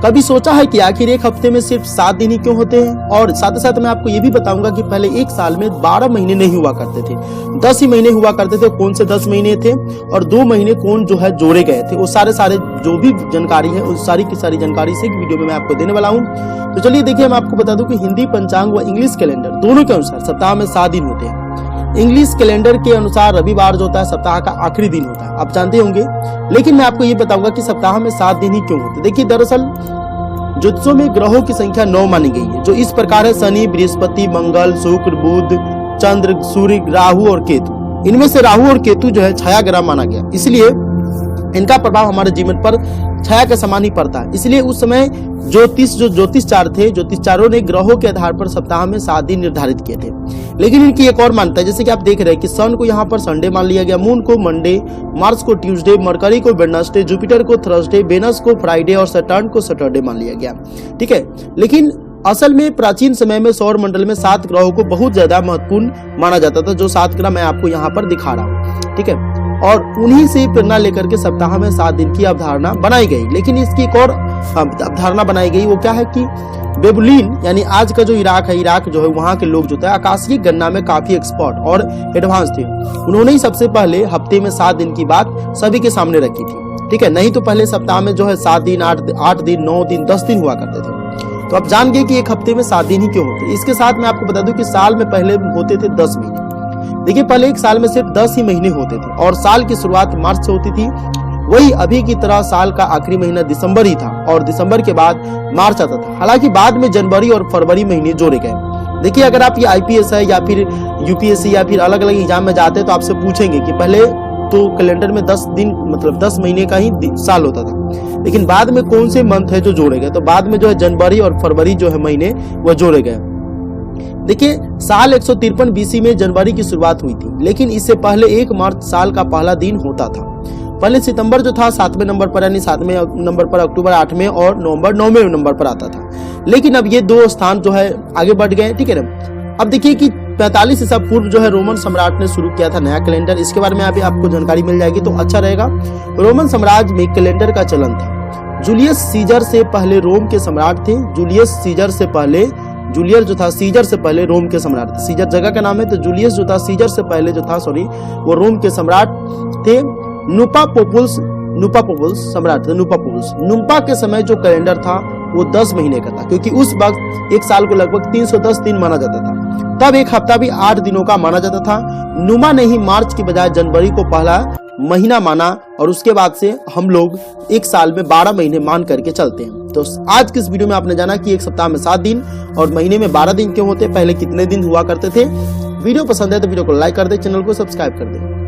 कभी सोचा है कि आखिर एक हफ्ते में सिर्फ 7 दिन ही क्यों होते हैं? और साथ ही साथ मैं आपको ये भी बताऊंगा कि पहले एक साल में 12 महीने नहीं हुआ करते थे, 10 ही महीने हुआ करते थे। कौन से 10 महीने थे और 2 महीने कौन जो है जोड़े गए थे, वो सारे जो भी जानकारी है उस सारी की सारी जानकारी से वीडियो में मैं आपको देने वाला हूँ। तो चलिए देखिए, मैं आपको बता दूं कि हिंदी पंचांग व इंग्लिश कैलेंडर दोनों के अनुसार सप्ताह में 7 दिन होते हैं। इंग्लिश कैलेंडर के अनुसार रविवार जो होता है सप्ताह का आखिरी दिन होता है, आप जानते होंगे। लेकिन मैं आपको ये बताऊंगा कि सप्ताह में 7 दिन ही क्यों होते हैं। देखिए, दरअसल ज्योतिषों में ग्रहों की संख्या 9 मानी गई है, जो इस प्रकार है: शनि, बृहस्पति, मंगल, शुक्र, बुध, चंद्र, सूर्य, राहु और केतु। इनमें से राहु और केतु जो है छाया ग्रह माना गया, इसलिए इनका प्रभाव हमारे जीवन पर छाया के समान ही पड़ता है। इसलिए उस समय ज्योतिषचार थे, ज्योतिषचारों ने ग्रहों के आधार पर सप्ताह में 7 दिन निर्धारित किए थे। लेकिन इनकी एक और मान्यता है, जैसे कि आप देख रहे हैं कि सन को यहाँ पर संडे मान लिया गया, मून को मंडे, मार्स को ट्यूसडे, मरकरी को वेडनेसडे, जुपिटर को थर्सडे, वेनस को फ्राइडे और सैटर्न को सैटरडे मान लिया गया। ठीक है, लेकिन असल में प्राचीन समय में सौर मंडल में 7 ग्रहों को बहुत ज्यादा महत्वपूर्ण माना जाता था, जो 7 ग्रह मैं आपको यहाँ पर दिखा रहा हूँ। ठीक है, और उन्हीं से प्रेरणा लेकर के सप्ताह में 7 दिन की अवधारणा बनाई गई। लेकिन इसकी एक और अवधारणा बनाई गई, वो क्या है कि बेबुलीन यानी आज का जो इराक है, इराक जो है वहां के लोग जो थे आकाशीय गणना में काफी एक्सपर्ट और एडवांस थे। उन्होंने ही सबसे पहले हफ्ते में 7 दिन की बात सभी के सामने रखी थी। ठीक है, नहीं तो पहले सप्ताह में जो है 7 दिन, 8 दिन, 9 दिन, 10 दिन हुआ करते थे। तो आप जान गए कि एक हफ्ते में 7 दिन ही क्यों होते। इसके साथ मैं आपको बता दूं कि साल में पहले होते थे 10 महीने। देखिए, पहले एक साल में सिर्फ 10 ही महीने होते थे और साल की शुरुआत मार्च से होती थी। वही अभी की तरह साल का आखिरी महीना दिसंबर ही था और दिसंबर के बाद मार्च आता था। हालांकि बाद में जनवरी और फरवरी महीने जोड़े गए। देखिए, अगर आप ये आईपीएस है या फिर यूपीएससी या फिर अलग अलग एग्जाम में जाते हैं तो आपसे पूछेंगे कि पहले तो कैलेंडर में 10 दिन मतलब 10 महीने का ही साल होता था, लेकिन बाद में कौन से मंथ है जो जोड़े गए, तो बाद में जो है जनवरी और फरवरी जो है महीने वह जोड़े गए। देखिए, साल 153 बीसी में जनवरी की शुरुआत हुई थी, लेकिन इससे पहले 1 मार्च साल का पहला दिन होता था। पहले सितंबर जो था 7वें नंबर पर, यानी 7वें नंबर पर, अक्टूबर 8वें और नवंबर 9वें नंबर पर आता था। लेकिन अब ये 2 स्थान जो है आगे बढ़ गए। ठीक है ना। अब देखिए कि 45 ईसा पूर्व जो है रोमन सम्राट ने शुरू किया था नया कैलेंडर। इसके बारे में अभी आपको जानकारी मिल जाएगी तो अच्छा रहेगा। रोमन साम्राज्य में कैलेंडर का चलन था। जूलियस सीजर से पहले रोम के सम्राट थे। जूलियर जो था सीजर से पहले रोम के सम्राट थे। सीजर जगह का नाम है, तो जूलियस जो था सीजर से पहले जो था वो रोम के सम्राट थे। नुपा पोपुल्स सम्राट थे। नुपा के समय जो कैलेंडर था वो 10 महीने का था, क्योंकि उस वक्त एक साल को लगभग 310 दिन माना जाता था। तब एक हफ्ता भी 8 दिनों का माना जाता था। नुमा ने ही मार्च की बजाय जनवरी को पहला महीना माना और उसके बाद से हम लोग एक साल में 12 महीने मान करके चलते हैं। तो आज की इस वीडियो में आपने जाना कि एक सप्ताह में 7 दिन और महीने में 12 दिन क्यों होते, पहले कितने दिन हुआ करते थे। वीडियो पसंद है तो वीडियो को लाइक कर दे, चैनल को सब्सक्राइब कर दे।